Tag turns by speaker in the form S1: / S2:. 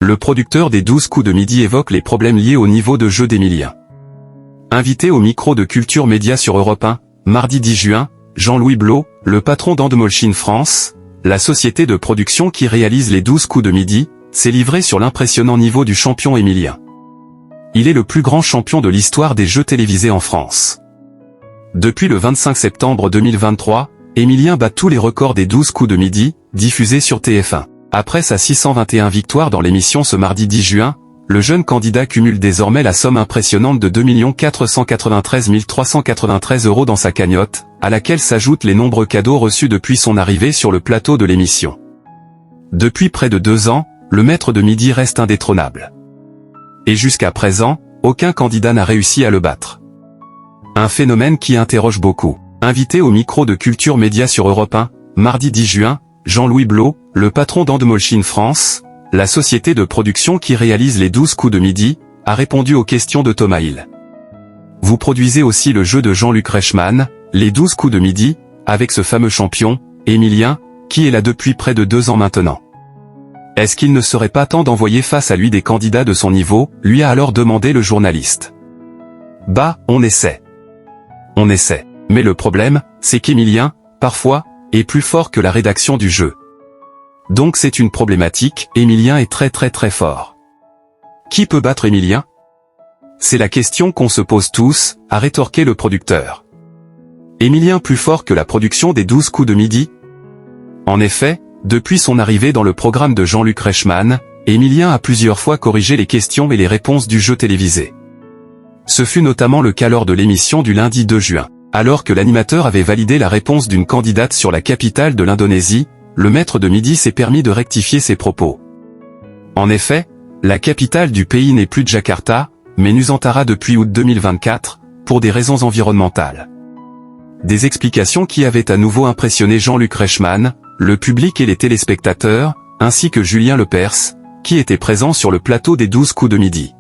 S1: le producteur des 12 coups de midi évoque les problèmes liés au niveau de jeu d'Emilien. Invité au micro de Culture Média sur Europe 1, mardi 10 juin, Jean-Louis Blot, le patron d'Endemolshine France, la société de production qui réalise les 12 coups de midi, s'est livré sur l'impressionnant niveau du champion Emilien. Il est le plus grand champion de l'histoire des jeux télévisés en France. Depuis le 25 septembre 2023, Emilien bat tous les records des 12 coups de midi, diffusés sur TF1. Après sa 621 victoire dans l'émission ce mardi 10 juin, le jeune candidat cumule désormais la somme impressionnante de 2 493 393 € dans sa cagnotte, à laquelle s'ajoutent les nombreux cadeaux reçus depuis son arrivée sur le plateau de l'émission. Depuis près de 2 ans, le maître de midi reste indétrônable. Et jusqu'à présent, aucun candidat n'a réussi à le battre. Un phénomène qui interroge beaucoup. Invité au micro de Culture Média sur Europe 1, mardi 10 juin, Jean-Louis Blot, le patron d'Endemolshine France, la société de production qui réalise les 12 coups de midi, a répondu aux questions de Thomas Hill. Vous produisez aussi le jeu de Jean-Luc Reichmann, les 12 coups de midi, avec ce fameux champion, Emilien, qui est là depuis près de 2 ans maintenant. Est-ce qu'il ne serait pas temps d'envoyer face à lui des candidats de son niveau, lui a alors demandé le journaliste. Bah, on essaie. On essaie. Mais le problème, c'est qu'Emilien, parfois, est plus fort que la rédaction du jeu. Donc c'est une problématique, Emilien est très fort. Qui peut battre Emilien? C'est la question qu'on se pose tous, a rétorqué le producteur. Emilien plus fort que la production des 12 coups de midi? En effet, depuis son arrivée dans le programme de Jean-Luc Reichmann, Emilien a plusieurs fois corrigé les questions et les réponses du jeu télévisé. Ce fut notamment le cas lors de l'émission du lundi 2 juin. Alors que l'animateur avait validé la réponse d'une candidate sur la capitale de l'Indonésie, le maître de midi s'est permis de rectifier ses propos. En effet, la capitale du pays n'est plus Jakarta, mais Nusantara depuis août 2024, pour des raisons environnementales. Des explications qui avaient à nouveau impressionné Jean-Luc Reichmann, le public et les téléspectateurs, ainsi que Julien Lepers, qui était présent sur le plateau des 12 coups de midi.